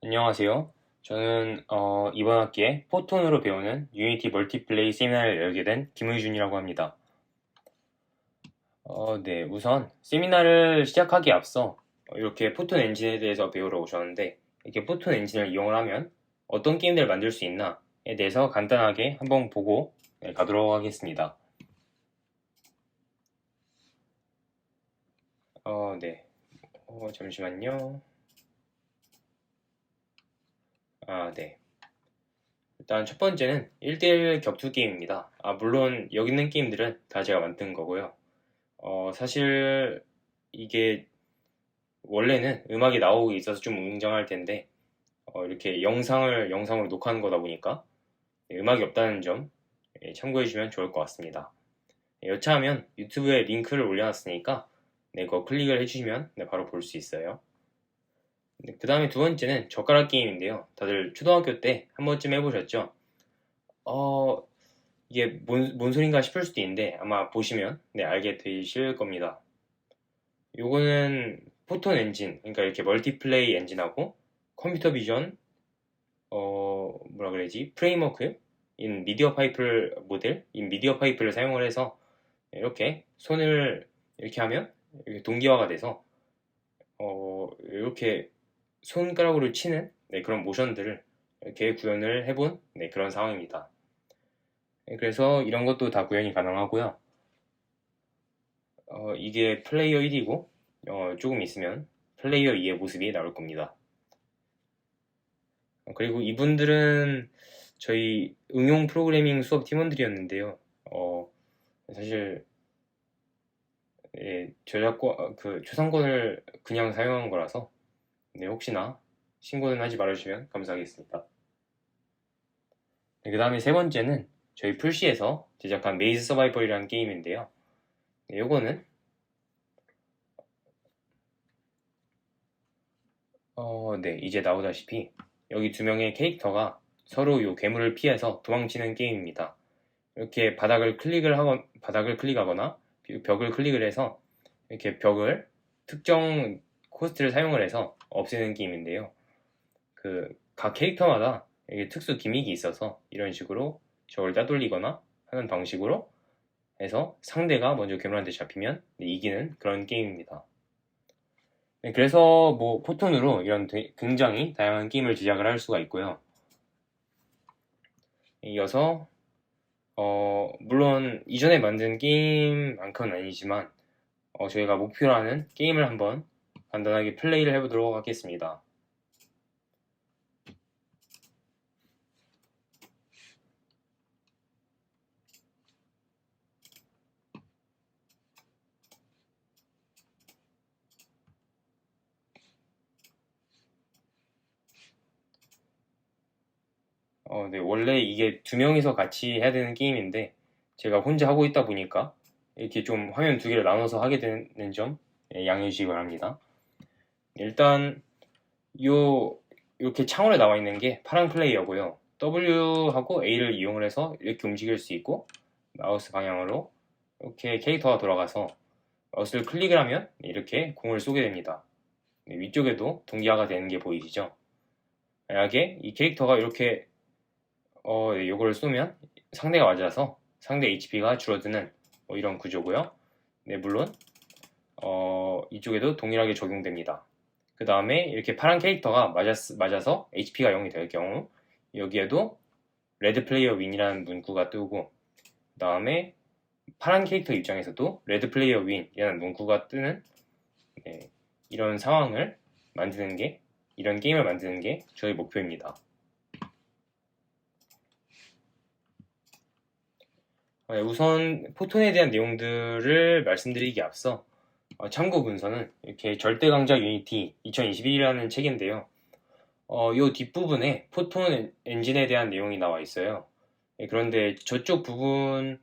안녕하세요. 저는 이번 학기에 포톤으로 배우는 유니티 멀티플레이 세미나를 열게 된 김의준이라고 합니다. 네, 우선 세미나를 시작하기에 앞서 이렇게 포톤 엔진에 대해서 배우러 오셨는데, 이렇게 포톤 엔진을 이용을 하면 어떤 게임들을 만들 수 있나에 대해서 간단하게 한번 보고 가도록 하겠습니다. 네. 잠시만요. 네. 일단 첫 번째는 1대1 격투 게임입니다. 물론 여기 있는 게임들은 다 제가 만든 거고요. 사실 이게 원래는 음악이 나오고 있어서 좀 웅장할 텐데, 이렇게 영상으로 녹화하는 거다 보니까 음악이 없다는 점 참고해 주시면 좋을 것 같습니다. 여차하면 유튜브에 링크를 올려놨으니까 그거 클릭을 해주시면 바로 볼 수 있어요. 그 다음에 두 번째는 젓가락 게임인데요. 다들 초등학교 때 한 번쯤 해보셨죠? 어, 이게 뭔 소린가 싶을 수도 있는데 아마 보시면 알게 되실 겁니다. 요거는 포톤 엔진, 그러니까 이렇게 멀티플레이 엔진하고 컴퓨터 비전, 뭐라 그래야지, 프레임워크, 인 미디어 파이프를 사용을 해서 이렇게 손을 이렇게 하면 이렇게 동기화가 돼서 이렇게 손가락으로 치는 그런 모션들을 이렇게 구현을 해본 그런 상황입니다. 그래서 이런 것도 다 구현이 가능하고요. 이게 플레이어 1이고 조금 있으면 플레이어 2의 모습이 나올 겁니다. 그리고 이분들은 저희 응용 프로그래밍 수업 팀원들이었는데요. 사실 저작권 초상권을 그냥 사용한 거라서 혹시나 신고는 하지 말아주시면 감사하겠습니다. 그 다음에 세 번째는 저희 풀시에서 제작한 메이즈 서바이벌이라는 게임인데요. 요거는 이제 나오다시피 여기 두 명의 캐릭터가 서로 요 괴물을 피해서 도망치는 게임입니다. 이렇게 바닥을 클릭하거나 벽을 클릭을 해서 이렇게 벽을 특정 코스트를 사용을 해서 없애는 게임인데요. 각 캐릭터마다 이게 특수 기믹이 있어서 이런 식으로 저걸 따돌리거나 하는 방식으로 해서 상대가 먼저 괴물한테 잡히면 이기는 그런 게임입니다. 그래서 포톤으로 이런 굉장히 다양한 게임을 제작을 할 수가 있고요. 이어서 물론 이전에 만든 게임만큼은 아니지만 저희가 목표로 하는 게임을 한번 간단하게 플레이를 해보도록 하겠습니다. 네, 원래 이게 두 명이서 같이 해야 되는 게임인데 제가 혼자 하고 있다 보니까 이렇게 좀 화면 두 개를 나눠서 하게 되는 점 양해해 주시기 바랍니다. 일단 이렇게 창원에 나와 있는 게 파란 플레이어고요. W하고 A를 이용을 해서 이렇게 움직일 수 있고 마우스 방향으로 이렇게 캐릭터가 돌아가서 마우스를 클릭을 하면 이렇게 공을 쏘게 됩니다. 위쪽에도 동기화가 되는 게 보이시죠? 만약에 이 캐릭터가 이렇게 이걸 쏘면 상대가 맞아서 상대 HP가 줄어드는 이런 구조고요. 물론 이쪽에도 동일하게 적용됩니다. 그 다음에 이렇게 파란 캐릭터가 맞아서 HP가 0이 될 경우 여기에도 레드 플레이어 윈이라는 문구가 뜨고 그 다음에 파란 캐릭터 입장에서도 레드 플레이어 윈이라는 문구가 뜨는 이런 상황을 이런 게임을 만드는 게 저희 목표입니다. 우선 포톤에 대한 내용들을 말씀드리기 앞서 참고 문서는 이렇게 절대강자 유니티 2021이라는 책인데요. 이 뒷부분에 포톤 엔진에 대한 내용이 나와 있어요. 그런데 저쪽 부분만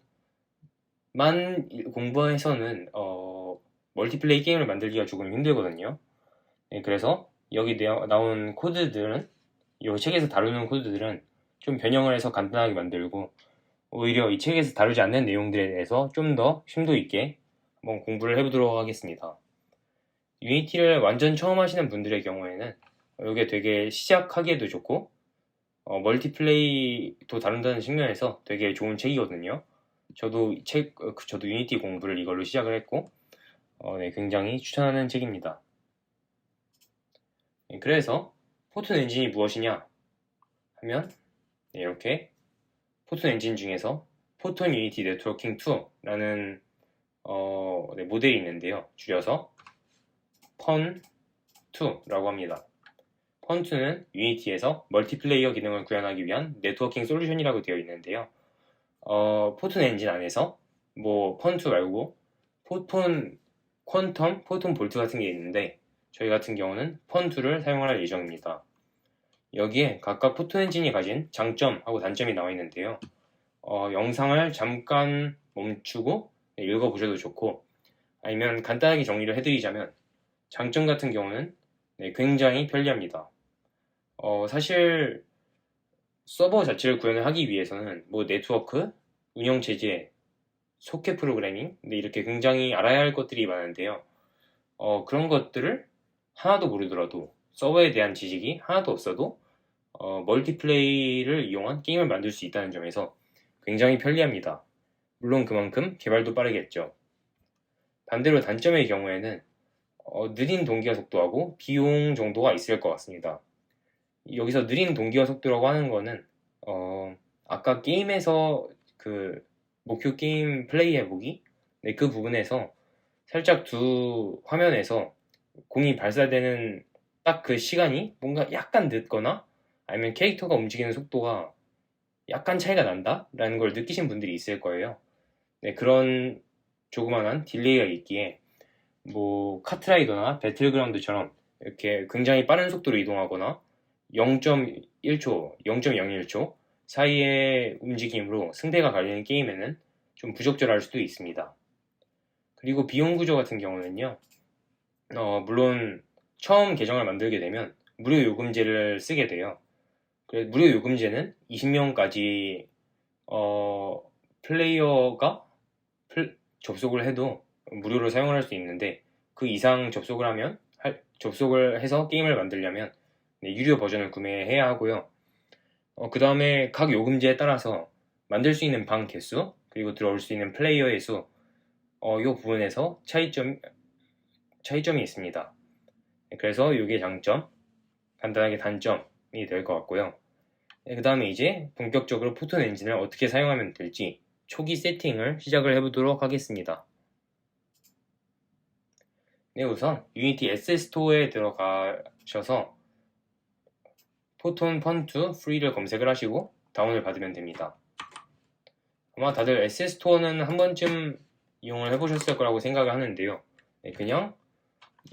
공부해서는 멀티플레이 게임을 만들기가 조금 힘들거든요. 그래서 여기 나온 코드들은 이 책에서 다루는 코드들은 좀 변형을 해서 간단하게 만들고 오히려 이 책에서 다루지 않는 내용들에 대해서 좀 더 심도 있게 한번 공부를 해보도록 하겠습니다. 유니티를 완전 처음 하시는 분들의 경우에는 이게 되게 시작하기에도 좋고 멀티플레이도 다룬다는 측면에서 되게 좋은 책이거든요. 저도 유니티 공부를 이걸로 시작을 했고, 네, 굉장히 추천하는 책입니다. 네, 그래서 포톤 엔진이 무엇이냐 하면 네, 이렇게 포톤 엔진 중에서 포톤 유니티 네트워킹 2라는 네, 모델이 있는데요. 줄여서 펀2라고 합니다. 펀2는 유니티에서 멀티플레이어 기능을 구현하기 위한 네트워킹 솔루션이라고 되어 있는데요. 포톤 엔진 안에서 뭐 펀2 말고 포톤 퀀텀, 포톤 볼트 같은 게 있는데 저희 같은 경우는 펀2를 사용할 예정입니다. 여기에 각각 포톤 엔진이 가진 장점하고 단점이 나와 있는데요. 영상을 잠깐 멈추고 읽어보셔도 좋고, 아니면 간단하게 정리를 해드리자면 장점 같은 경우는 네, 굉장히 편리합니다. 사실 서버 자체를 구현을 하기 위해서는 뭐 네트워크, 운영체제, 소켓 프로그래밍, 네, 이렇게 굉장히 알아야 할 것들이 많은데요. 그런 것들을 하나도 모르더라도 서버에 대한 지식이 하나도 없어도 멀티플레이를 이용한 게임을 만들 수 있다는 점에서 굉장히 편리합니다. 물론 그만큼 개발도 빠르겠죠. 반대로 단점의 경우에는 느린 동기화 속도하고 비용 정도가 있을 것 같습니다. 여기서 느린 동기화 속도라고 하는 거는 아까 게임에서 그 목표 게임 플레이 해보기 네, 그 부분에서 살짝 두 화면에서 공이 발사되는 딱 그 시간이 뭔가 약간 늦거나 아니면 캐릭터가 움직이는 속도가 약간 차이가 난다? 라는 걸 느끼신 분들이 있을 거예요. 네, 그런 조그만한 딜레이가 있기에 뭐 카트라이더나 배틀그라운드처럼 이렇게 굉장히 빠른 속도로 이동하거나 0.1초, 0.01초 사이의 움직임으로 승패가 갈리는 게임에는 좀 부적절할 수도 있습니다. 그리고 비용 구조 같은 경우는요, 물론 처음 계정을 만들게 되면 무료 요금제를 쓰게 돼요. 무료 요금제는 20명까지 플레이어가 접속을 해도 무료로 사용을 할 수 있는데 그 이상 접속을 해서 게임을 만들려면 네, 유료 버전을 구매해야 하고요. 그 다음에 각 요금제에 따라서 만들 수 있는 방 개수 그리고 들어올 수 있는 플레이어의 수 이 부분에서 차이점이 있습니다. 그래서 이게 장점, 간단하게 단점이 될 것 같고요. 그 다음에 이제 본격적으로 포톤 엔진을 어떻게 사용하면 될지 초기 세팅을 시작을 해보도록 하겠습니다. 네, 우선 유니티 에셋스토어에 들어가셔서 포톤 펀2 프리를 검색을 하시고 다운을 받으면 됩니다. 아마 다들 에셋스토어는 한 번쯤 이용을 해보셨을 거라고 생각을 하는데요. 네, 그냥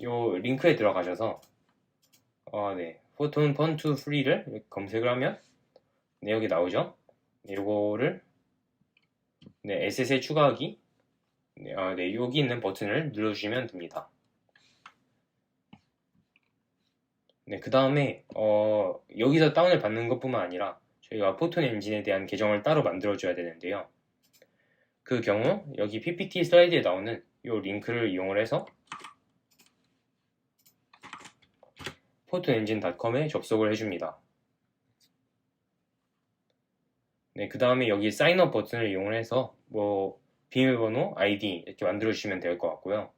요 링크에 들어가셔서 네, 포톤 펀2 프리를 이렇게 검색을 하면 네, 여기 나오죠. 네, 요거를 네, 에셋에 추가하기 네, 여기 있는 버튼을 눌러주시면 됩니다. 네, 그 다음에 여기서 다운을 받는 것뿐만 아니라 저희가 포톤 엔진에 대한 계정을 따로 만들어줘야 되는데요. 그 경우 여기 PPT 슬라이드에 나오는 이 링크를 이용을 해서 포톤엔진.com에 접속을 해줍니다. 네, 그 다음에 여기 사인업 버튼을 이용을 해서 뭐 비밀번호, 아이디 이렇게 만들어 주시면 될 것 같고요.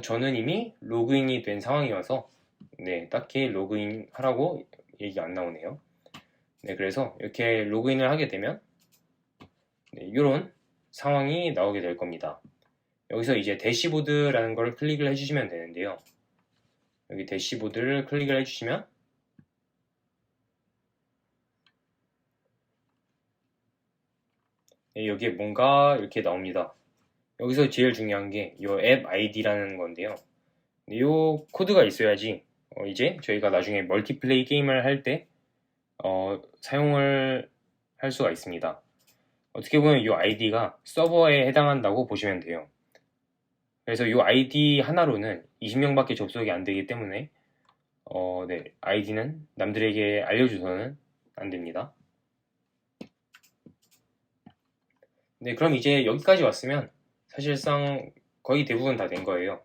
저는 이미 로그인이 된 상황이어서 네, 딱히 로그인 하라고 얘기가 안 나오네요. 네, 그래서 이렇게 로그인을 하게 되면 네, 이런 상황이 나오게 될 겁니다. 여기서 이제 대시보드라는 걸 클릭을 해주시면 되는데요. 여기 대시보드를 클릭을 해주시면 네, 여기에 뭔가 이렇게 나옵니다. 여기서 제일 중요한 게 이 앱 아이디라는 건데요. 이 코드가 있어야지 이제 저희가 나중에 멀티플레이 게임을 할 때 사용을 할 수가 있습니다. 어떻게 보면 이 아이디가 서버에 해당한다고 보시면 돼요. 그래서 이 아이디 하나로는 20명밖에 접속이 안 되기 때문에 네, 아이디는 남들에게 알려줘서는 안 됩니다. 네, 그럼 이제 여기까지 왔으면 사실상 거의 대부분 다 된 거예요.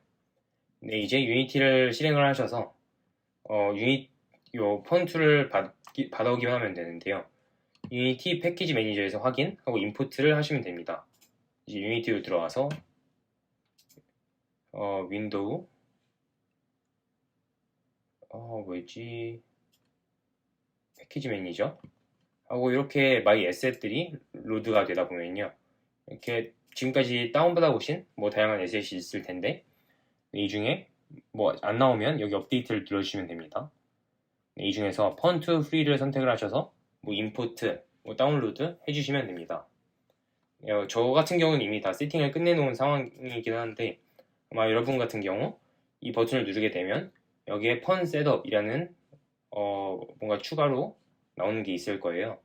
네, 이제 유니티를 실행을 하셔서 요 폰트를 받아오기만 하면 되는데요. 유니티 패키지 매니저에서 확인하고 임포트를 하시면 됩니다. 이제 유니티로 들어와서 윈도우 뭐였지? 패키지 매니저 하고 이렇게 마이 에셋들이 로드가 되다 보면요, 이렇게 지금까지 다운받아 보신 뭐 다양한 에셋이 있을 텐데, 이 중에 뭐 안 나오면 여기 업데이트를 눌러주시면 됩니다. 이 중에서 펀트 프리를 선택을 하셔서 뭐 임포트, 뭐 다운로드 해주시면 됩니다. 저 같은 경우는 이미 다 세팅을 끝내놓은 상황이긴 한데, 아마 여러분 같은 경우 이 버튼을 누르게 되면 여기에 펀 셋업이라는 뭔가 추가로 나오는 게 있을 거예요.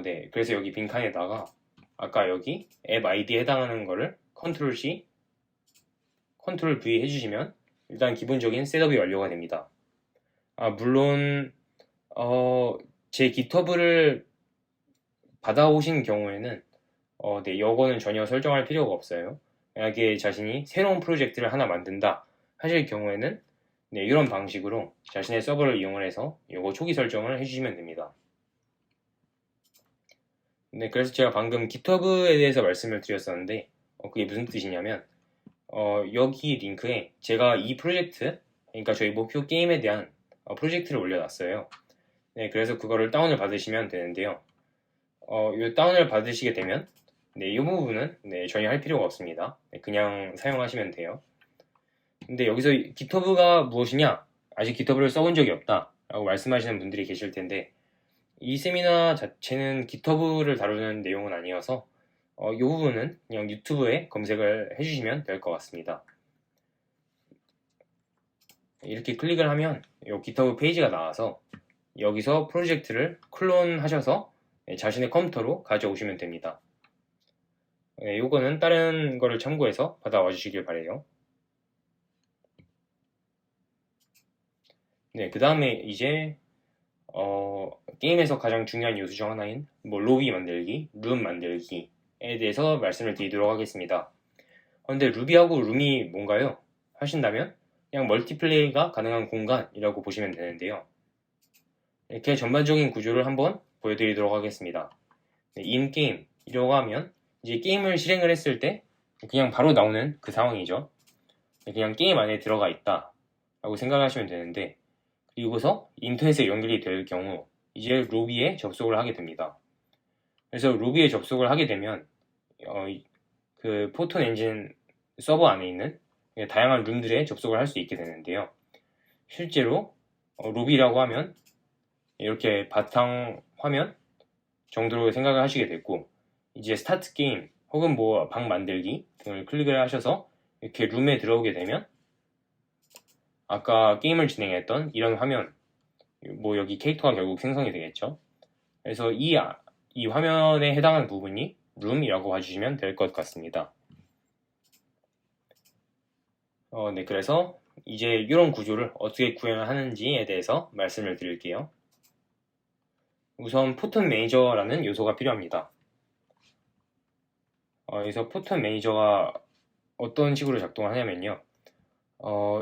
네. 그래서 여기 빈칸에다가 아까 여기 앱 아이디에 해당하는 거를 컨트롤 C, 컨트롤 V 해주시면 일단 기본적인 셋업이 완료가 됩니다. 물론 제 GitHub를 받아오신 경우에는 네, 요거는 전혀 설정할 필요가 없어요. 만약에 자신이 새로운 프로젝트를 하나 만든다 하실 경우에는 네, 이런 방식으로 자신의 서버를 이용을 해서 요거 초기 설정을 해주시면 됩니다. 네, 그래서 제가 방금 GitHub에 대해서 말씀을 드렸었는데 그게 무슨 뜻이냐면 여기 링크에 제가 이 프로젝트, 그러니까 저희 목표 게임에 대한 프로젝트를 올려놨어요. 네, 그래서 그거를 다운을 받으시면 되는데요. 이 다운을 받으시게 되면 네, 이 부분은 네, 전혀 할 필요가 없습니다. 네, 그냥 사용하시면 돼요. 근데 여기서 GitHub가 무엇이냐? 아직 GitHub를 써본 적이 없다 라고 말씀하시는 분들이 계실 텐데, 이 세미나 자체는 GitHub를 다루는 내용은 아니어서 이 부분은 그냥 유튜브에 검색을 해주시면 될 것 같습니다. 이렇게 클릭을 하면 이 GitHub 페이지가 나와서 여기서 프로젝트를 클론 하셔서 자신의 컴퓨터로 가져오시면 됩니다. 요거는 다른 거를 참고해서 받아와 주시길 바래요. 네, 그 다음에 이제 게임에서 가장 중요한 요소 중 하나인 뭐 로비 만들기, 룸 만들기에 대해서 말씀을 드리도록 하겠습니다. 근데 루비하고 룸이 뭔가요? 하신다면 그냥 멀티플레이가 가능한 공간이라고 보시면 되는데요. 이렇게 전반적인 구조를 한번 보여드리도록 하겠습니다. 네, 인게임이라고 하면 이제 게임을 실행을 했을 때 그냥 바로 나오는 그 상황이죠. 그냥 게임 안에 들어가 있다 라고 생각하시면 되는데, 그리고서 인터넷에 연결이 될 경우 이제 로비에 접속을 하게 됩니다. 그래서 로비에 접속을 하게 되면 그 포톤 엔진 서버 안에 있는 다양한 룸들에 접속을 할 수 있게 되는데요. 실제로 로비라고 하면 이렇게 바탕 화면 정도로 생각을 하시게 됐고, 이제 스타트 게임 혹은 뭐 방 만들기 등을 클릭을 하셔서 이렇게 룸에 들어오게 되면 아까 게임을 진행했던 이런 화면, 뭐 여기 캐릭터가 결국 생성이 되겠죠. 그래서 이 화면에 해당하는 부분이 룸이라고 봐주시면 될 것 같습니다. 네, 그래서 이제 이런 구조를 어떻게 구현을 하는지에 대해서 말씀을 드릴게요. 우선 포톤 매니저라는 요소가 필요합니다. 그래서 포톤 매니저가 어떤 식으로 작동하냐면요.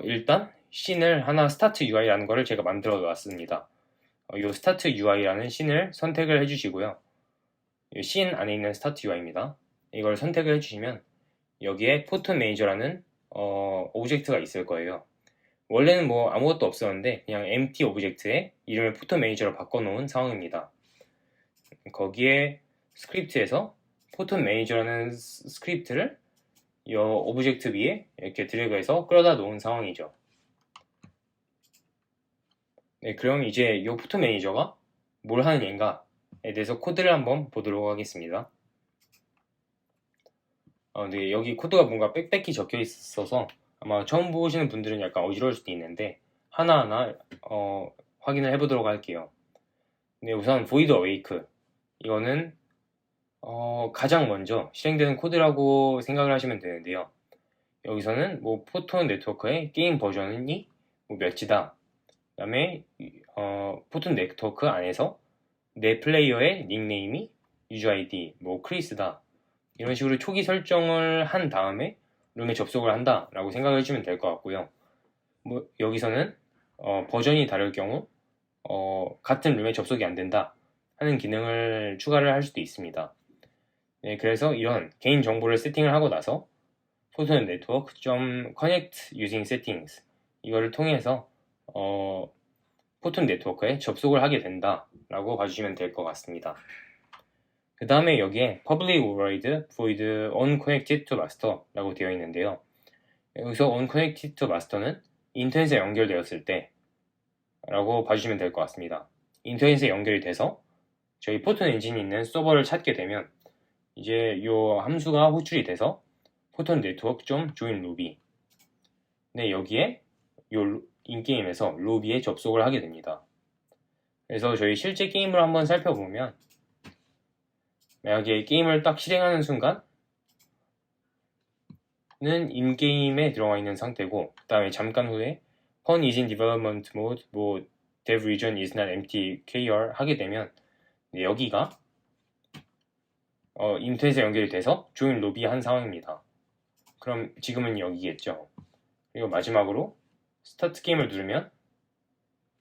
일단 씬을 하나 스타트 UI라는 거를 제가 만들어 놨습니다. 이 스타트 UI라는 씬을 선택을 해주시고요. 이 씬 안에 있는 스타트 UI입니다. 이걸 선택을 해주시면 여기에 포톤 매니저라는 오브젝트가 있을 거예요. 원래는 뭐 아무것도 없었는데 그냥 empty 오브젝트에 이름을 포톤 매니저로 바꿔놓은 상황입니다. 거기에 스크립트에서 포톤 매니저라는 스크립트를 이 오브젝트 위에 이렇게 드래그해서 끌어다 놓은 상황이죠. 네, 그럼 이제 이 포톤 매니저가 뭘 하는 얘인가에 대해서 코드를 한번 보도록 하겠습니다. 네, 여기 코드가 뭔가 빽빽히 적혀 있어서 아마 처음 보시는 분들은 약간 어지러울 수도 있는데 하나하나 확인을 해보도록 할게요. 네, 우선 void awake 이거는 가장 먼저 실행되는 코드라고 생각을 하시면 되는데요. 여기서는 뭐 포톤 네트워크의 게임 버전이 뭐 몇이다. 그 다음에 포톤 네트워크 안에서 내 플레이어의 닉네임이 유저 아이디 뭐 크리스다. 이런 식으로 초기 설정을 한 다음에 룸에 접속을 한다 라고 생각을 해주면 될 것 같고요. 뭐 여기서는 버전이 다를 경우 같은 룸에 접속이 안 된다 하는 기능을 추가를 할 수도 있습니다. 네, 그래서 이런 개인 정보를 세팅을 하고 나서 포토 네트워크 connect using settings 이거를 통해서 포톤 네트워크에 접속을 하게 된다라고 봐주시면 될 것 같습니다. 그 다음에 여기에 public override void unconnected to master라고 되어 있는데요. 여기서 unconnected to master는 인터넷에 연결되었을 때 라고 봐주시면 될 것 같습니다. 인터넷에 연결이 돼서 저희 포톤 엔진이 있는 서버를 찾게 되면 이제 이 함수가 호출이 돼서 포톤 네트워크 join ruby 네, 여기에 요 인게임에서 로비에 접속을 하게 됩니다. 그래서 저희 실제 게임을 한번 살펴보면 만약에 게임을 딱 실행하는 순간 는 인게임에 들어가 있는 상태고 그 다음에 잠깐 후에 Pwn is in development mode, dev region is not empty kr 하게 되면 네, 여기가 인터넷에 연결이 돼서 join lobby 한 상황입니다. 그럼 지금은 여기겠죠. 그리고 마지막으로 스타트 게임을 누르면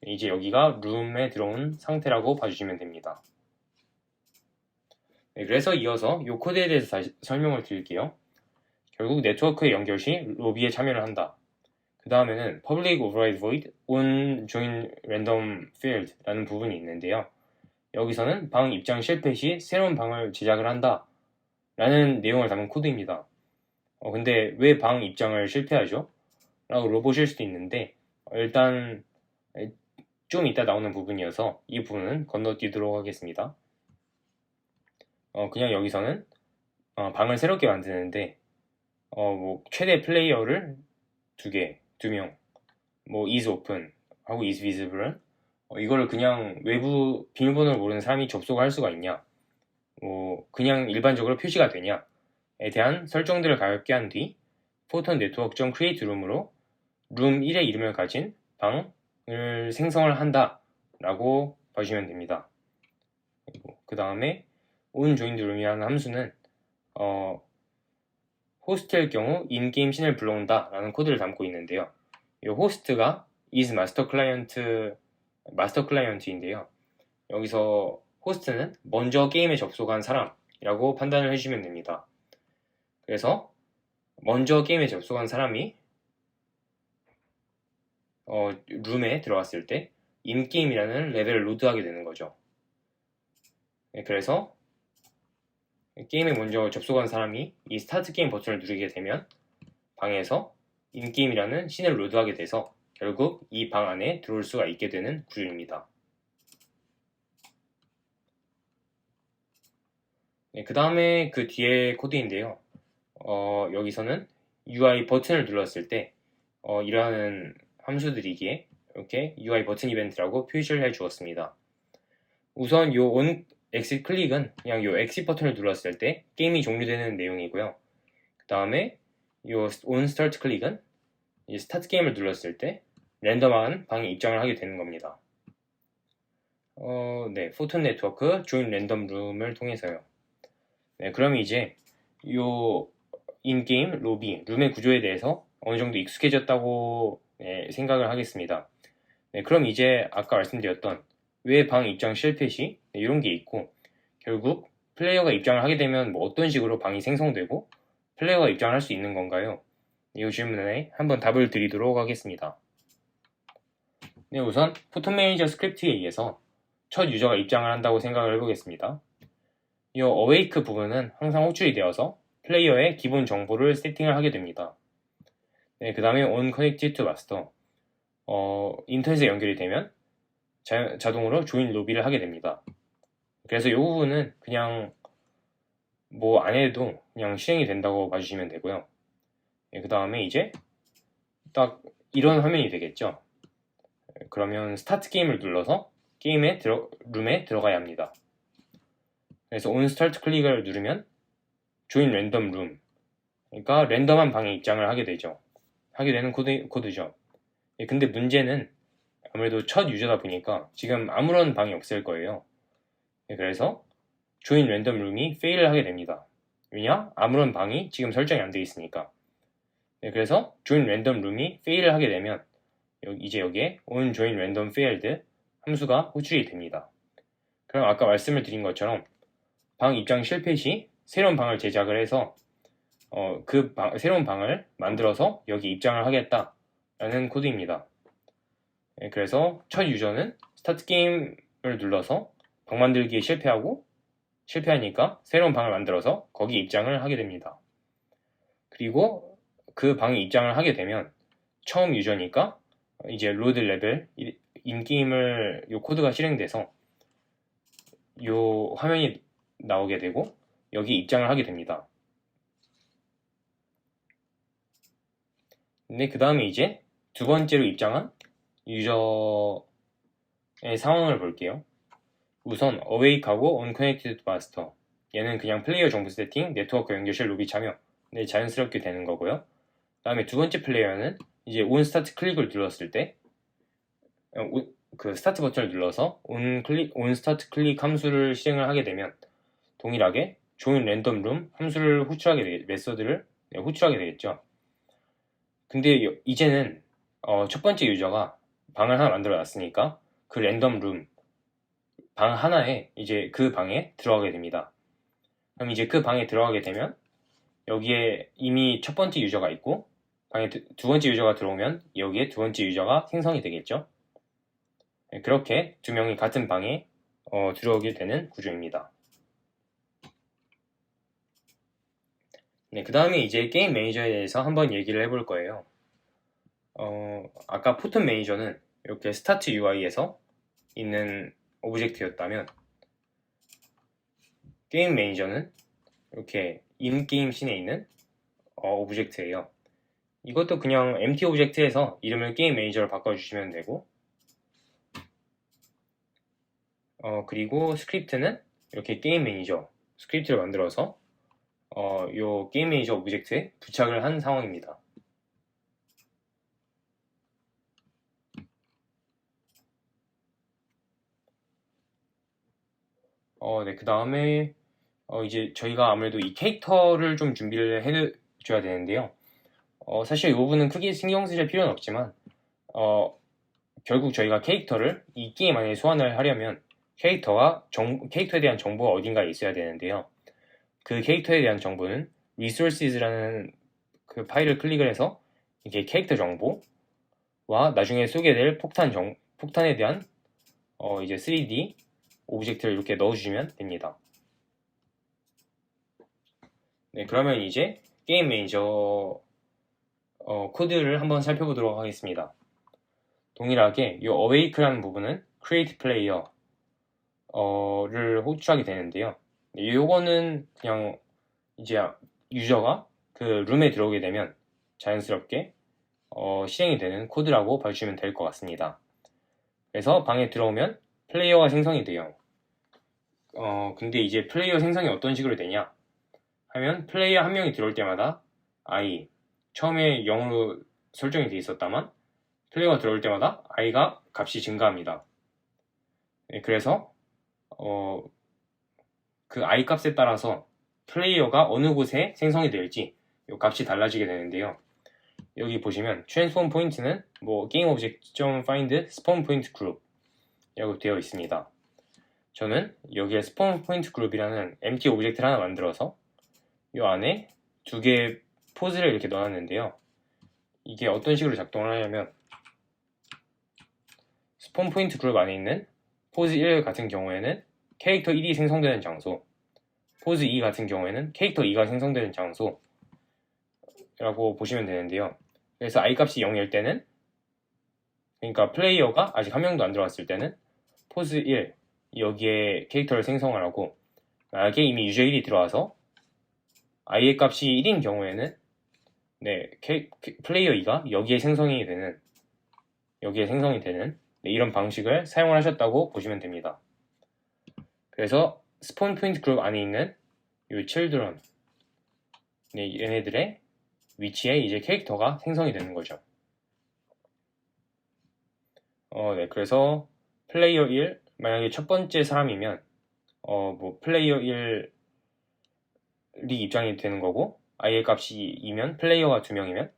이제 여기가 룸에 들어온 상태라고 봐주시면 됩니다. 네, 그래서 이어서 이 코드에 대해서 다시 설명을 드릴게요. 결국 네트워크의 연결 시 로비에 참여를 한다. 그 다음에는 public override void on join random field 라는 부분이 있는데요. 여기서는 방 입장 실패 시 새로운 방을 제작을 한다 라는 내용을 담은 코드입니다. 근데 왜 방 입장을 실패하죠? 라고 물어보실 수도 있는데 일단 좀 이따 나오는 부분이어서 이 부분은 건너뛰도록 하겠습니다. 그냥 여기서는 방을 새롭게 만드는데 뭐 최대 플레이어를 2명 is open 하고 is visible은 이거를 그냥 외부 비밀번호를 모르는 사람이 접속을 할 수가 있냐 그냥 일반적으로 표시가 되냐에 대한 설정들을 가볍게 한 뒤 포톤 네트워크 create 룸으로 룸 1의 이름을 가진 방을 생성을 한다 라고 봐주시면 됩니다. 그 다음에 onJoined room이라는 함수는 호스트일 경우 인게임 씬을 불러온다 라는 코드를 담고 있는데요. 이 호스트가 is master client인데요. 여기서 호스트는 먼저 게임에 접속한 사람이라고 판단을 해주시면 됩니다. 그래서 먼저 게임에 접속한 사람이 룸에 들어왔을 때 인게임이라는 레벨을 로드하게 되는 거죠. 그래서 게임에 먼저 접속한 사람이 이 스타트 게임 버튼을 누르게 되면 방에서 인게임이라는 씬을 로드하게 돼서 결국 이 방 안에 들어올 수가 있게 되는 구조입니다. 그 다음에 그 뒤에 코드인데요. 여기서는 UI 버튼을 눌렀을 때 이러한 함수들이기에 이렇게 UI 버튼 이벤트라고 표시를 해 주었습니다. 우선 요 on exit 클릭은 그냥 요 exit 버튼을 눌렀을 때 게임이 종료되는 내용이고요. 그 다음에 요 on start 클릭은 이 스타트 게임을 눌렀을 때 랜덤한 방에 입장을 하게 되는 겁니다. 네, 포톤 네트워크 join 랜덤 룸을 통해서요. 네, 그럼 이제 요 인게임 로비 룸의 구조에 대해서 어느 정도 익숙해졌다고 생각을 하겠습니다. 네, 그럼 이제 아까 말씀드렸던 왜 방 입장 실패 시 이런 게 있고 결국 플레이어가 입장을 하게 되면 뭐 어떤 식으로 방이 생성되고 플레이어가 입장을 할 수 있는 건가요? 이 질문에 한번 답을 드리도록 하겠습니다. 네, 우선 포톤 매니저 스크립트에 의해서 첫 유저가 입장을 한다고 생각을 해보겠습니다. 이 awake 부분은 항상 호출이 되어서 플레이어의 기본 정보를 세팅을 하게 됩니다. 네, 그 다음에 on connected to master 인터넷에 연결이 되면 자동으로 join lobby를 하게 됩니다. 그래서 이 부분은 그냥 뭐 안 해도 그냥 실행이 된다고 봐주시면 되고요. 네, 그 다음에 이제 딱 이런 화면이 되겠죠. 그러면 스타트 게임을 눌러서 룸에 들어가야 합니다. 그래서 on start 클릭을 누르면 join random room 그러니까 랜덤한 방에 입장을 하게 되는 코드죠. 근데 문제는 아무래도 첫 유저다 보니까 지금 아무런 방이 없을 거예요. 그래서 join random room이 fail을 하게 됩니다. 왜냐? 아무런 방이 지금 설정이 안 되어 있으니까. 그래서 join random room이 fail을 하게 되면 이제 여기에 onJoinRandomField 함수가 호출이 됩니다. 그럼 아까 말씀을 드린 것처럼 방 입장 실패 시 새로운 방을 제작을 해서 새로운 방을 만들어서 여기 입장을 하겠다라는 코드입니다. 그래서 첫 유저는 스타트 게임을 눌러서 방 만들기에 실패하니까 새로운 방을 만들어서 거기 입장을 하게 됩니다. 그리고 그 방에 입장을 하게 되면 처음 유저니까 이제 로드 레벨 인게임을 요 코드가 실행돼서 요 화면이 나오게 되고 여기 입장을 하게 됩니다. 근데 그 다음에 이제 두 번째로 입장한 유저의 상황을 볼게요. 우선 Awake하고 Unconnected Master, 얘는 그냥 플레이어 정보 세팅, 네트워크 연결실 로비 참여 자연스럽게 되는 거고요. 그 다음에 두 번째 플레이어는 이제 On Start 클릭을 눌렀을 때 그 스타트 버튼을 눌러서 On Start 클릭 함수를 실행을 하게 되면 동일하게 join random room 함수를 메서드를 호출하게 되겠죠. 근데 이제는 첫 번째 유저가 방을 하나 만들어 놨으니까 그 랜덤 룸 방 하나에 이제 그 방에 들어가게 됩니다. 그럼 이제 그 방에 들어가게 되면 여기에 이미 첫 번째 유저가 있고 방에 두 번째 유저가 들어오면 여기에 두 번째 유저가 생성이 되겠죠. 그렇게 두 명이 같은 방에 들어오게 되는 구조입니다. 네, 그 다음에 이제 게임 매니저에 대해서 한번 얘기를 해볼 거예요. 아까 포튼 매니저는 이렇게 스타트 UI에서 있는 오브젝트였다면 게임 매니저는 이렇게 인게임 씬에 있는 오브젝트예요. 이것도 그냥 empty 오브젝트에서 이름을 게임 매니저로 바꿔주시면 되고 그리고 스크립트는 이렇게 게임 매니저 스크립트를 만들어서 요 게임 매니저 오브젝트에 부착을 한 상황입니다. 네, 그 다음에 이제 저희가 아무래도 이 캐릭터를 좀 준비를 해줘야 되는데요. 사실 이 부분은 크게 신경 쓰실 필요는 없지만 결국 저희가 캐릭터를 이 게임 안에 소환을 하려면 캐릭터에 대한 정보가 어딘가에 있어야 되는데요. 그 캐릭터에 대한 정보는 resources라는 그 파일을 클릭을 해서 이게 캐릭터 정보와 나중에 소개될 폭탄에 대한 이제 3D 오브젝트를 이렇게 넣어주시면 됩니다. 네, 그러면 이제 게임 매니저 코드를 한번 살펴보도록 하겠습니다. 동일하게 이 awake라는 부분은 create player를 호출하게 되는데요. 요거는 그냥 이제 유저가 그 룸에 들어오게 되면 자연스럽게 실행이 되는 코드라고 봐주시면 될 것 같습니다. 그래서 방에 들어오면 플레이어가 생성이 돼요. 근데 이제 플레이어 생성이 어떤 식으로 되냐 하면 플레이어 한 명이 들어올 때마다 i 처음에 0으로 설정이 되어 있었다만 플레이어가 들어올 때마다 i가 값이 증가합니다. 네, 그래서 그 i 값에 따라서 플레이어가 어느 곳에 생성이 될지 이 값이 달라지게 되는데요. 여기 보시면 transform 포인트는 뭐 game object.find spawn point group 이라고 되어 있습니다. 저는 여기에 spawn point group이라는 empty 오브젝트를 하나 만들어서 이 안에 두 개의 포즈를 이렇게 넣어놨는데요. 이게 어떤 식으로 작동을 하냐면 스폰 포인트 그룹 안에 있는 포즈 1 같은 경우에는 캐릭터 1이 생성되는 장소, 포즈 2 같은 경우에는 캐릭터 2가 생성되는 장소라고 보시면 되는데요. 그래서 i 값이 0일 때는, 그러니까 플레이어가 아직 한 명도 안 들어왔을 때는 포즈 1 여기에 캐릭터를 생성을 하고, 만약에 이미 유저 1이 들어와서 i의 값이 1인 경우에는 플레이어 2가 여기에 생성이 되는 이런 방식을 사용을 하셨다고 보시면 됩니다. 그래서 스폰 포인트 그룹 안에 있는 이 children 얘네들의 위치에 이제 캐릭터가 생성이 되는 거죠. 그래서 플레이어 1 만약에 첫 번째 사람이면 뭐 플레이어 1이 입장이 되는 거고 i의 값이 2면 플레이어가 2명이면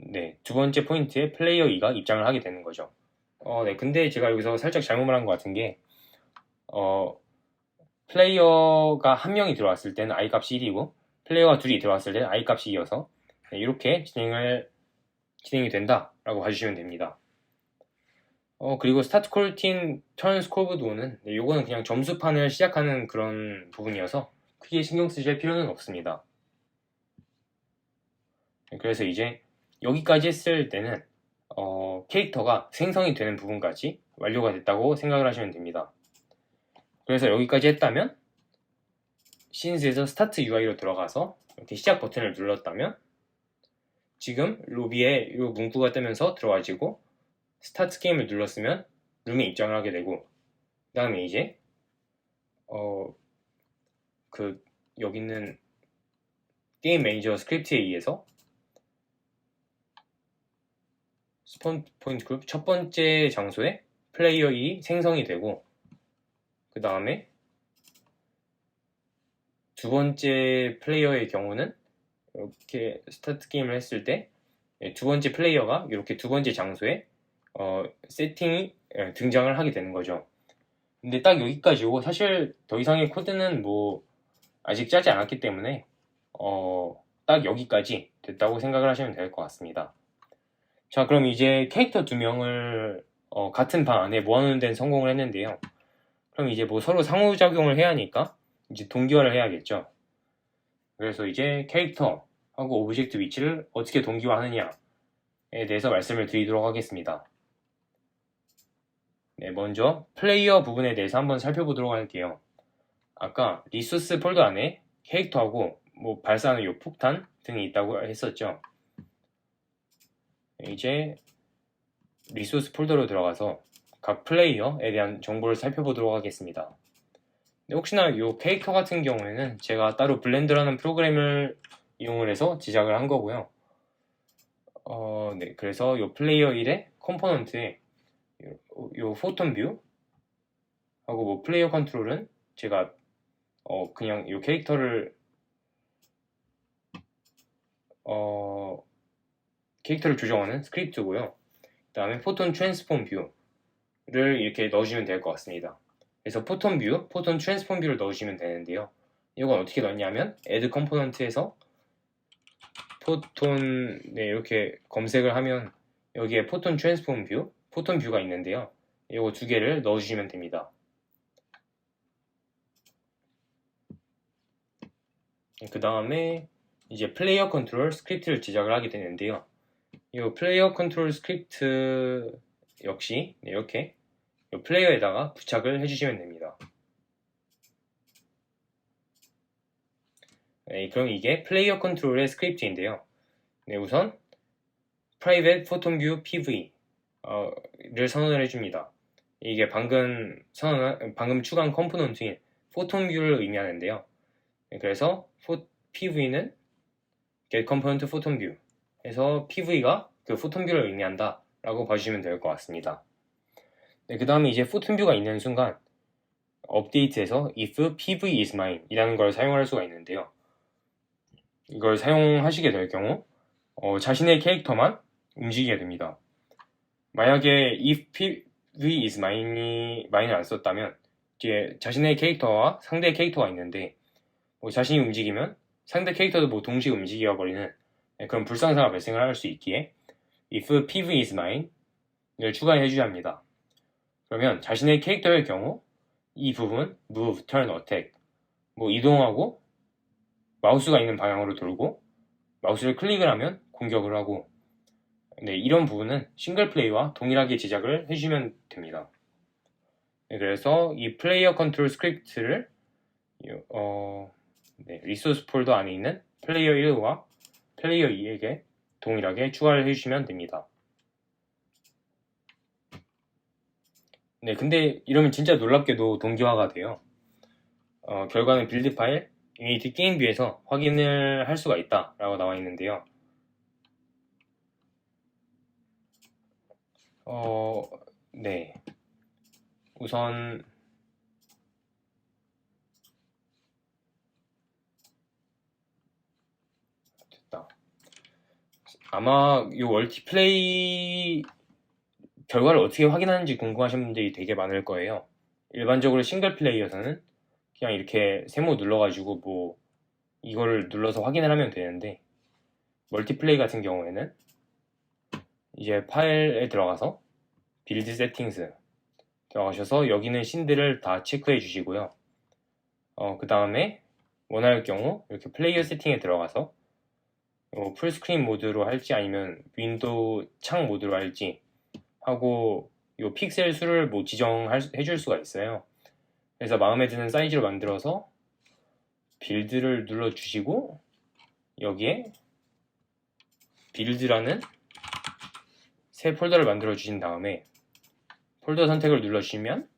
네, 두 번째 포인트에 플레이어 2가 입장을 하게 되는 거죠. 네, 근데 제가 여기서 살짝 잘못을 한 것 같은 게, 플레이어가 한 명이 들어왔을 때는 i 값이 1이고, 플레이어가 둘이 들어왔을 때는 i 값이 2여서, 네, 이렇게 진행이 된다라고 봐주시면 됩니다. 그리고 스타트 콜틴 턴 스코어보드는 네, 요거는 그냥 점수판을 시작하는 그런 부분이어서 크게 신경 쓰실 필요는 없습니다. 그래서 이제 여기까지 했을 때는 캐릭터가 생성이 되는 부분까지 완료가 됐다고 생각을 하시면 됩니다. 그래서 여기까지 했다면 씬즈에서 스타트 UI로 들어가서 이렇게 시작 버튼을 눌렀다면 지금 로비에 이 문구가 뜨면서 들어와지고 스타트 게임을 눌렀으면 룸에 입장을 하게 되고 그 다음에 이제 여기 있는 게임 매니저 스크립트에 의해서 스폰 포인트 그룹 첫 번째 장소에 플레이어 2 생성이 되고 그 다음에 두 번째 플레이어의 경우는 이렇게 스타트 게임을 했을 때 두 번째 플레이어가 이렇게 두 번째 장소에 세팅이 등장을 하게 되는 거죠. 근데 딱 여기까지고 사실 더 이상의 코드는 뭐 아직 짜지 않았기 때문에 딱 여기까지 됐다고 생각을 하시면 될 것 같습니다. 자, 그럼 이제 캐릭터 두 명을 같은 방 안에 모아놓는 데는 성공을 했는데요. 그럼 이제 뭐 서로 상호작용을 해야 하니까 이제 동기화를 해야겠죠. 그래서 이제 캐릭터하고 오브젝트 위치를 어떻게 동기화하느냐에 대해서 말씀을 드리도록 하겠습니다. 네, 먼저 플레이어 부분에 대해서 한번 살펴보도록 할게요. 아까 리소스 폴더 안에 캐릭터하고 뭐 발사하는 요 폭탄 등이 있다고 했었죠. 이제 리소스 폴더로 들어가서 각 플레이어에 대한 정보를 살펴보도록 하겠습니다. 혹시나 이 캐릭터 같은 경우에는 제가 따로 블렌더라는 프로그램을 이용을 해서 제작을 한 거고요. 네, 그래서 이 플레이어 1의 컴포넌트에 이 포톤 뷰 하고 뭐 플레이어 컨트롤은 제가 그냥 이 캐릭터를 조정하는 스크립트고요. 그 다음에 포톤 트랜스폼 뷰를 이렇게 넣어주면 될 것 같습니다. 그래서 포톤 뷰, 포톤 트랜스폼 뷰를 넣으시면 되는데요. 이건 어떻게 넣냐면 add 컴포넌트에서 포톤 네, 이렇게 검색을 하면 여기에 포톤 트랜스폼 뷰, 포톤 뷰가 있는데요. 이거 두 개를 넣어주시면 됩니다. 그 다음에 이제 플레이어 컨트롤 스크립트를 제작을 하게 되는데요. 이 플레이어 컨트롤 스크립트 역시 이렇게 플레이어에다가 부착을 해주시면 됩니다. 네, 그럼 이게 플레이어 컨트롤의 스크립트인데요. 네, 우선 private photon view PV를 선언을 해줍니다. 이게 방금 추가한 컴포넌트인 photon view를 의미하는데요. 네, 그래서 PV는 get component photon view 해서 PV가 그 photon view를 의미한다 라고 봐주시면 될 것 같습니다. 네, 그 다음에 이제 photon view가 있는 순간 업데이트에서 if PV is mine 이라는 걸 사용할 수가 있는데요. 이걸 사용하시게 될 경우 자신의 캐릭터만 움직이게 됩니다. 만약에 if PV is mine을 안 썼다면 이제 자신의 캐릭터와 상대 캐릭터가 있는데 자신이 움직이면 상대 캐릭터도 뭐 동시에 움직여 버리는 그런 불상사가 발생을 할 수 있기에 if PV is mine을 추가해 줘야 합니다. 그러면 자신의 캐릭터의 경우 이 부분 move, turn, attack 뭐 이동하고 마우스가 있는 방향으로 돌고 마우스를 클릭을 하면 공격을 하고 네, 이런 부분은 싱글 플레이와 동일하게 제작을 해주시면 됩니다. 네, 그래서 이 플레이어 컨트롤 스크립트를 네, 리소스 폴더 안에 있는 플레이어 1과 플레이어 2에게 동일하게 추가를 해주시면 됩니다. 네, 근데 이러면 진짜 놀랍게도 동기화가 돼요. 결과는 빌드 파일 유니티 게임 뷰에서 확인을 할 수가 있다 라고 나와 있는데요. 네. 우선 됐다. 아마 이 멀티플레이 결과를 어떻게 확인하는지 궁금하신 분들이 되게 많을 거예요. 일반적으로 싱글 플레이어서는 그냥 이렇게 세모 눌러가지고 뭐 이걸 눌러서 확인을 하면 되는데, 멀티플레이 같은 경우에는 이제 파일에 들어가서 빌드 세팅스 들어가셔서 여기는 씬들을 다 체크해 주시고요. 그 다음에 원할 경우 이렇게 플레이어 세팅에 들어가서 풀스크린 모드로 할지 아니면 윈도우 창 모드로 할지 하고 이 픽셀 수를 뭐 지정해줄 수가 있어요. 그래서 마음에 드는 사이즈로 만들어서 빌드를 눌러주시고 여기에 빌드라는 새 폴더를 만들어 주신 다음에 폴더 선택을 눌러주시면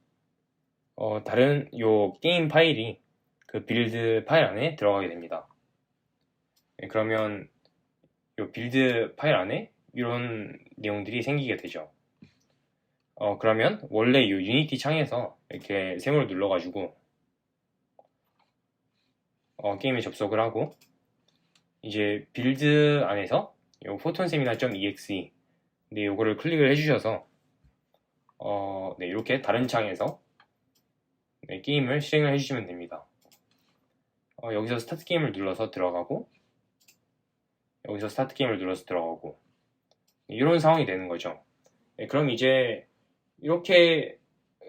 다른 요 게임 파일이 그 빌드 파일 안에 들어가게 됩니다. 네, 그러면 요 빌드 파일 안에 이런 내용들이 생기게 되죠. 그러면 원래 이 유니티 창에서 이렇게 세모를 눌러가지고 게임에 접속을 하고 이제 빌드 안에서 요 photonsemina.exe 네, 요거를 클릭을 해주셔서 네, 이렇게 다른 창에서 네, 게임을 실행을 해주시면 됩니다. 여기서 스타트 게임을 눌러서 들어가고 여기서 스타트 게임을 눌러서 들어가고 네, 이런 상황이 되는 거죠. 네, 그럼 이제 이렇게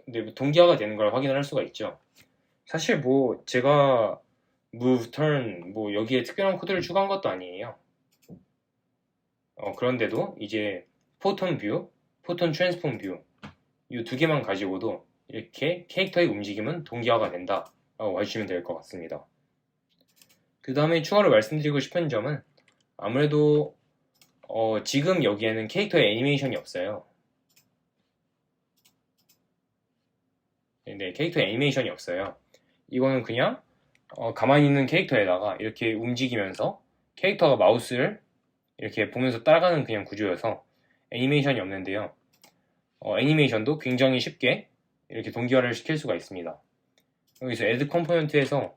네, 동기화가 되는 걸 확인을 할 수가 있죠. 사실 뭐 제가 move, turn 뭐 여기에 특별한 코드를 추가한 것도 아니에요. 그런데도 이제 photon view, photon transform view 이 두 개만 가지고도 이렇게 캐릭터의 움직임은 동기화가 된다 라고 봐주시면 될 것 같습니다. 그 다음에 추가로 말씀드리고 싶은 점은 아무래도 지금 여기에는 캐릭터의 애니메이션이 없어요. 네, 캐릭터의 애니메이션이 없어요. 이거는 그냥 가만히 있는 캐릭터에다가 이렇게 움직이면서 캐릭터가 마우스를 이렇게 보면서 따라가는 그냥 구조여서 애니메이션이 없는데요. 애니메이션도 굉장히 쉽게 이렇게 동기화를 시킬 수가 있습니다. 여기서 add component에서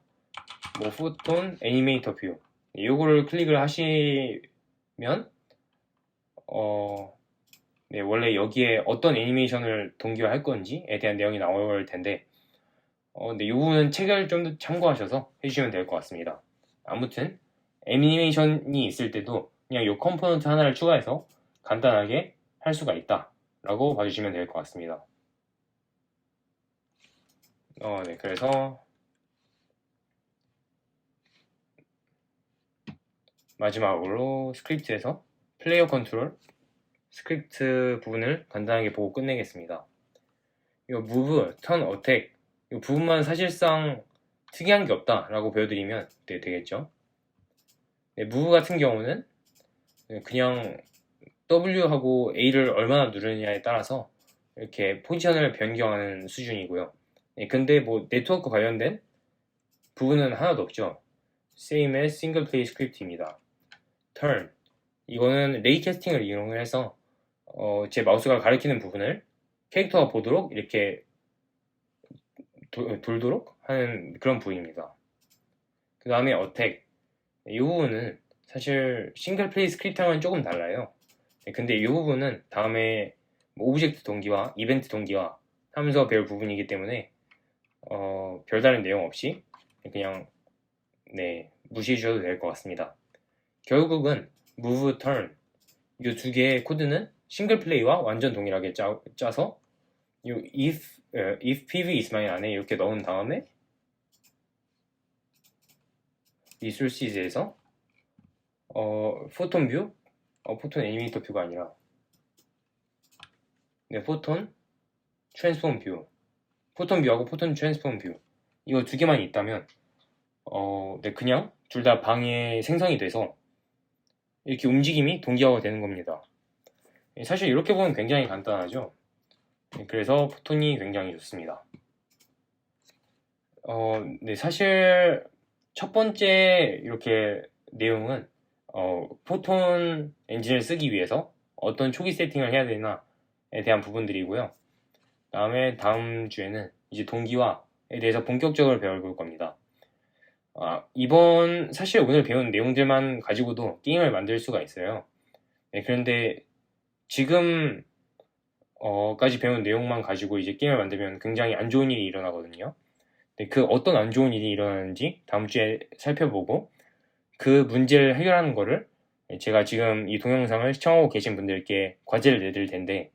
뭐 photon animator view 이거를 클릭을 하시면 네, 원래 여기에 어떤 애니메이션을 동기화할 건지에 대한 내용이 나올 텐데 네, 이 부분은 책을 좀 더 참고하셔서 해주시면 될 것 같습니다. 아무튼 애니메이션이 있을 때도 그냥 이 컴포넌트 하나를 추가해서 간단하게 할 수가 있다 라고 봐주시면 될 것 같습니다. 네, 그래서 마지막으로 스크립트에서 플레이어 컨트롤 스크립트 부분을 간단하게 보고 끝내겠습니다. 이 move, turn, attack 이 부분만 사실상 특이한 게 없다 라고 보여드리면 되겠죠. 네, move 같은 경우는 그냥 W하고 A를 얼마나 누르느냐에 따라서 이렇게 포지션을 변경하는 수준이고요. 네, 근데 뭐 네트워크 관련된 부분은 하나도 없죠. Same as single play script입니다. turn 이거는 레이 캐스팅을 이용을 해서 제 마우스가 가리키는 부분을 캐릭터가 보도록 이렇게 돌도록 하는 그런 부위입니다. 그 다음에 attack 이 부분은 사실 싱글 플레이 스크립트랑은 조금 달라요. 근데 이 부분은 다음에 오브젝트 동기화, 이벤트 동기화 하면서 배울 부분이기 때문에 별다른 내용 없이 그냥 네, 무시해 주셔도 될 것 같습니다. 결국은 move, turn 이 두 개의 코드는 싱글 플레이와 완전 동일하게 짜서 이 if pv is mine 안에 이렇게 넣은 다음에 resources에서 photon view 포톤 애니메이터 뷰가 아니라 네, 포톤 트랜스폼 뷰 포톤 뷰하고 포톤 트랜스폼 뷰 이거 두 개만 있다면 네, 그냥 둘 다 방에 생성이 돼서 이렇게 움직임이 동기화가 되는 겁니다. 사실 이렇게 보면 굉장히 간단하죠. 그래서 포톤이 굉장히 좋습니다. 네, 사실 첫 번째 이렇게 내용은 포톤 엔진을 쓰기 위해서 어떤 초기 세팅을 해야 되나에 대한 부분들이고요. 다음 주에는 이제 동기화에 대해서 본격적으로 배워볼 겁니다. 사실 오늘 배운 내용들만 가지고도 게임을 만들 수가 있어요. 네, 그런데 지금 까지 배운 내용만 가지고 이제 게임을 만들면 굉장히 안 좋은 일이 일어나거든요. 네, 그 어떤 안 좋은 일이 일어나는지 다음 주에 살펴보고 그 문제를 해결하는 거를 제가 지금 이 동영상을 시청하고 계신 분들께 과제를 내드릴 텐데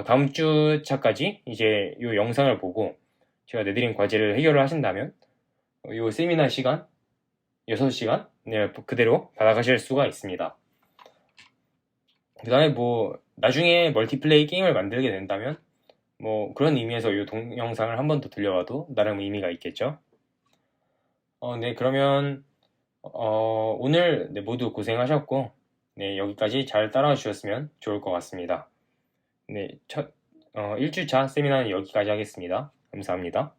다음 주차까지 이제 이 영상을 보고 제가 내드린 과제를 해결을 하신다면 이 세미나 시간 6시간 네, 그대로 받아가실 수가 있습니다. 그 다음에 뭐 나중에 멀티플레이 게임을 만들게 된다면 뭐 그런 의미에서 이 동영상을 한 번 더 들려봐도 나름 의미가 있겠죠. 네, 그러면 오늘 네, 모두 고생하셨고 네, 여기까지 잘 따라와 주셨으면 좋을 것 같습니다. 네, 1주차 세미나는 여기까지 하겠습니다. 감사합니다.